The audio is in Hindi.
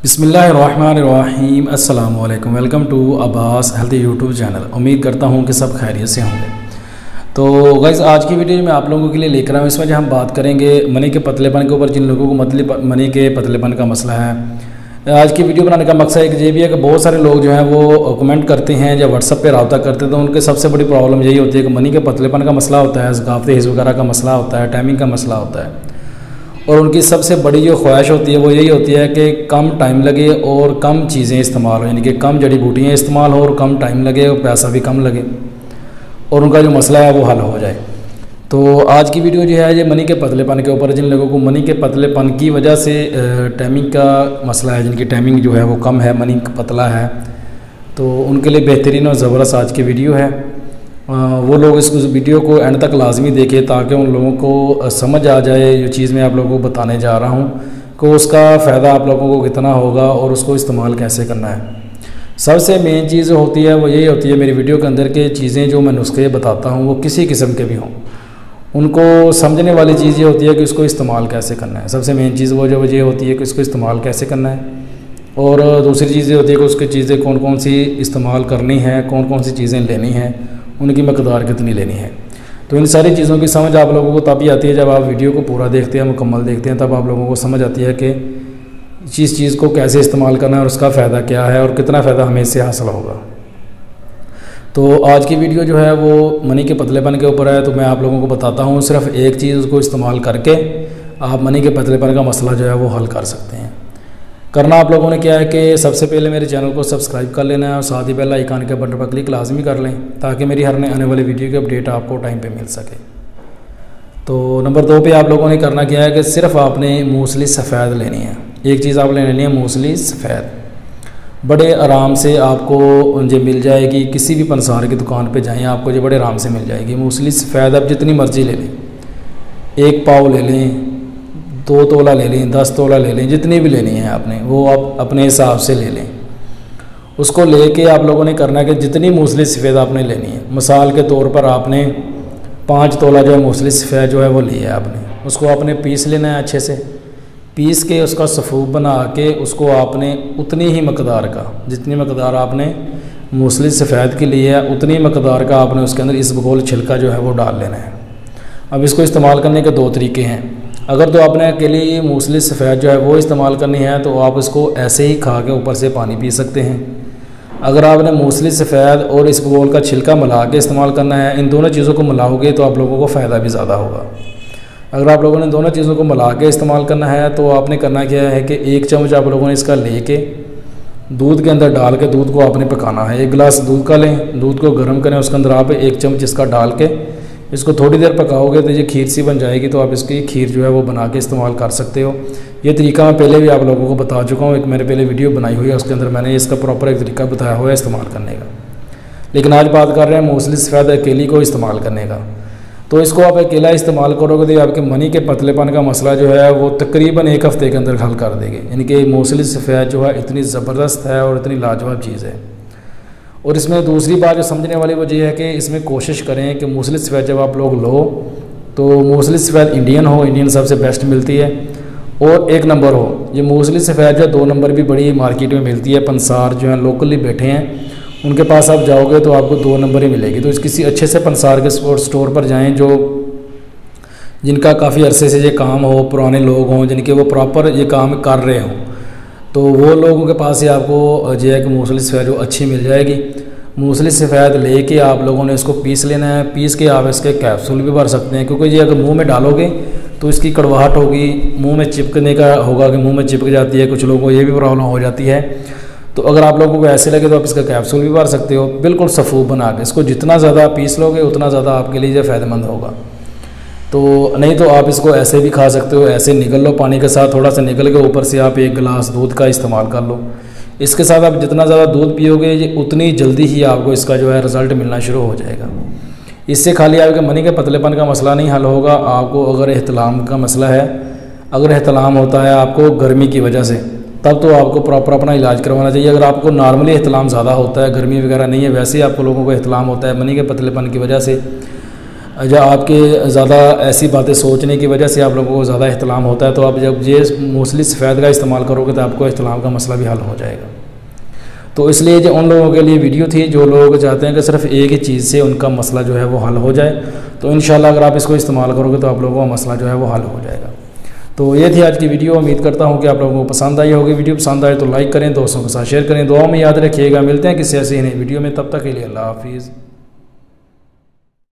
बिस्मिल्लाहिर्रहमानिर्रहीम अस्सलाम वालेकुम। Welcome to Abbas health YouTube channel. उम्मीद करता हूँ कि सब खैरियत से होंगे। तो गाइस आज की वीडियो में आप लोगों के लिए लेकर आया हूँ। इसमें जो हम बात करेंगे मनी के पतलेपन के ऊपर, जिन लोगों को मनी के पतलेपन का मसला है। आज की वीडियो बनाने का मकसद एक ये भी है कि बहुत सारे लोग जो हैं वो कमेंट करते हैं या व्हाट्सअप पे रब्ता करते हैं, तो उनके सबसे बड़ी प्रॉब्लम यही होती है कि मनी के पतलेपन का मसला होता है, ज़काफ़त हिज़्ब वगैरह का मसला होता है, टाइमिंग का मसला होता है। और उनकी सबसे बड़ी जो ख्वाहिश होती है वो यही होती है कि कम टाइम लगे और कम चीज़ें इस्तेमाल हो, यानी कि कम जड़ी बूटियाँ इस्तेमाल हो और कम टाइम लगे और पैसा भी कम लगे और उनका जो मसला है वो हल हो जाए। तो आज की वीडियो जो है ये मनी के पतलेपन के ऊपर, जिन लोगों को मनी के पतलेपन की वजह से टाइमिंग का मसला है, जिनकी टाइमिंग जो है वो कम है, मनी पतला है, तो उनके लिए बेहतरीन और ज़बरदस्त आज की वीडियो है। वो लोग इस वीडियो को एंड तक लाजमी देखें ताकि उन लोगों को समझ आ जाए जो चीज़ मैं आप लोगों को बताने जा रहा हूँ कि उसका फ़ायदा आप लोगों को कितना होगा और उसको इस्तेमाल कैसे करना है। सबसे मेन चीज़ जो होती है वो यही होती है मेरी वीडियो के अंदर के चीज़ें जो मैं नुस्खे बताता हूँ वो किसी किस्म के भी हों, उनको समझने वाली चीज़ ये होती है कि उसको इस्तेमाल कैसे करना है। सबसे मेन चीज़ वो जो ये होती है कि उसको इस्तेमाल कैसे करना है, और दूसरी चीज़ ये होती है कि उसकी चीज़ें कौन कौन सी इस्तेमाल करनी है, कौन कौन सी चीज़ें लेनी हैं, उनकी मकदार कितनी लेनी है। तो इन सारी चीज़ों की समझ आप लोगों को तभी आती है जब आप वीडियो को पूरा देखते हैं, मुकम्मल देखते हैं, तब आप लोगों को समझ आती है कि इस चीज़ को कैसे इस्तेमाल करना है और उसका फ़ायदा क्या है और कितना फ़ायदा हमें इससे हासिल होगा। तो आज की वीडियो जो है वो मनी के पतलेपन के ऊपर है। तो मैं आप लोगों को बताता हूँ सिर्फ एक चीज़ को इस्तेमाल करके आप मनी के पतलेपन का मसला जो है वो हल कर सकते हैं। करना आप लोगों ने क्या है कि सबसे पहले मेरे चैनल को सब्सक्राइब कर लेना है और साथ ही बेल आइकन के बटन पर क्लिक लाजमी कर लें ताकि मेरी हर आने वाली वीडियो की अपडेट आपको टाइम पे मिल सके। तो नंबर 2 पे आप लोगों ने करना क्या है कि सिर्फ आपने मूसली सफ़ेद लेनी है। एक चीज़ आप लेनी है मूसली सफ़ेद, बड़े आराम से आपको जो मिल जाएगी, किसी भी पंसार की दुकान पे जाएं आपको जो बड़े आराम से मिल जाएगी मूसली सफ़ेद। आप जितनी मर्ज़ी ले लें, 1 पाव ले लें, 2 तोला ले लें, 10 तोला ले लें, जितनी भी लेनी है आपने वो आप अपने हिसाब से ले लें। उसको लेके आप लोगों ने करना है कि जितनी मूसली सफ़ेद आपने लेनी है, मिसाल के तौर पर आपने 5 तोला जो है मूसली सफ़ेद जो है वो ली है आपने, उसको आपने पीस लेना है, अच्छे से पीस के उसका सफ़ूब बना के उसको आपने उतनी ही मकदार का, जितनी मकदार आपने मूसली सफ़ेद की ली है उतनी मकदार का आपने उसके अंदर इसबगोल छिलका जो है वो डाल लेना है। अब इसको इस्तेमाल करने के 2 तरीके हैं। अगर तो आपने अकेली मूसली सफ़ेद जो है वो इस्तेमाल करनी है तो आप इसको ऐसे ही खा के ऊपर से पानी पी सकते हैं। अगर आपने मूसली सफ़ेद और इसबगोल का छिलका मिला के इस्तेमाल करना है, इन दोनों चीज़ों को मिलाओगे तो आप लोगों को फ़ायदा भी ज़्यादा होगा। अगर आप लोगों ने दोनों चीज़ों को मिला के इस्तेमाल करना है तो आपने करना क्या है कि 1 चम्मच आप लोगों ने इसका लेके दूध के अंदर डाल के दूध को आपने पकाना है। 1 गिलास दूध का लें, दूध को गर्म करें, उसके अंदर आप 1 चम्मच इसका डाल के इसको थोड़ी देर पकाओगे तो ये खीर सी बन जाएगी। तो आप इसकी खीर जो है वो बना के इस्तेमाल कर सकते हो। ये तरीका मैं पहले भी आप लोगों को बता चुका हूँ, एक मैंने पहले वीडियो बनाई हुई है, उसके अंदर मैंने इसका प्रॉपर एक तरीका बताया हुआ है इस्तेमाल करने का। लेकिन आज बात कर रहे हैं मूसली सफ़ेद अकेली को इस्तेमाल करने का। तो इसको आप अकेला इस्तेमाल करोगे तो आपके मनी के पतलेपन का मसला जो है वो तकरीबन 1 हफ़्ते के अंदर हल कर देंगे। यानी कि मूसली सफ़ेद जो है इतनी ज़बरदस्त है और इतनी लाजवाब चीज़ है। और इसमें दूसरी बात जो समझने वाली वो ये है कि इसमें कोशिश करें कि मूसली सफ़ेद जब आप लोग लो तो मूसली सफ़ेद इंडियन हो, इंडियन सबसे बेस्ट मिलती है, और 1 नंबर हो। ये मूसली सफ़ेद जो 2 नंबर भी बड़ी मार्केट में मिलती है। पंसार जो हैं लोकली बैठे हैं उनके पास आप जाओगे तो आपको 2 नंबर ही मिलेगी। तो किसी अच्छे से पंसार के स्टोर पर जाएँ जो जिनका काफ़ी अरसे से ये काम हो, पुराने लोग हों, जिनके वो प्रॉपर ये काम कर रहे हों, तो वो लोगों के पास ही आपको जो है कि मूसली सफ़ेद जो अच्छी मिल जाएगी। मूसली सफ़ेद लेके आप लोगों ने इसको पीस लेना है। पीस के आप इसके कैप्सूल भी भर सकते हैं, क्योंकि ये अगर मुंह में डालोगे तो इसकी कड़वाहट होगी, मुंह में चिपकने का होगा कि मुंह में चिपक जाती है, कुछ लोगों को ये भी प्रॉब्लम हो जाती है। तो अगर आप लोगों को ऐसे लगे तो आप इसका कैप्सूल भी भर सकते हो, बिल्कुल सफ़ूब बना के। इसको जितना ज़्यादा पीस लोगे उतना ज़्यादा आपके लिए ये फ़ायदेमंद होगा। तो नहीं तो आप इसको ऐसे भी खा सकते हो, ऐसे निगल लो पानी के साथ, थोड़ा सा निगल के ऊपर से आप 1 गिलास दूध का इस्तेमाल कर लो। इसके साथ आप जितना ज़्यादा दूध पियोगे ये उतनी जल्दी ही आपको इसका जो है रिज़ल्ट मिलना शुरू हो जाएगा। इससे खाली आपके मनी के पतलेपन का मसला नहीं हल होगा। आपको अगर एहतलाम का मसला है, अगर एहतलाम होता है आपको गर्मी की वजह से, तब तो आपको प्रॉपर अपना इलाज करवाना चाहिए। अगर आपको नॉर्मली एहतलाम ज़्यादा होता है, गर्मी वगैरह नहीं है, वैसे ही आपको लोगों को एहतलाम होता है मनी के पतलेपन की वजह से, जब आपके ज़्यादा ऐसी बातें सोचने की वजह से आप लोगों को ज़्यादा इख्तिलाम होता है, तो आप जब ये मूसली सफ़ेद का इस्तेमाल करोगे तो आपको इख्तिलाम का मसला भी हल हो जाएगा। तो इसलिए जो उन लोगों के लिए वीडियो थी जो लोग चाहते हैं कि सिर्फ एक ही चीज़ से उनका मसला जो है वो हल हो जाए, तो इंशाल्लाह अगर आप इसको इस्तेमाल करोगे तो आप लोगों का मसला जो है वो हल हो जाएगा। तो ये थी आज की वीडियो। उम्मीद करता हूँ कि आप लोगों को पसंद आई होगी। वीडियो पसंद आए तो लाइक करें, दोस्तों के साथ शेयर करें, दुआ में याद रखिएगा। मिलते हैं किसी ऐसी नई वीडियो में, तब तक के लिए अल्लाह हाफिज़।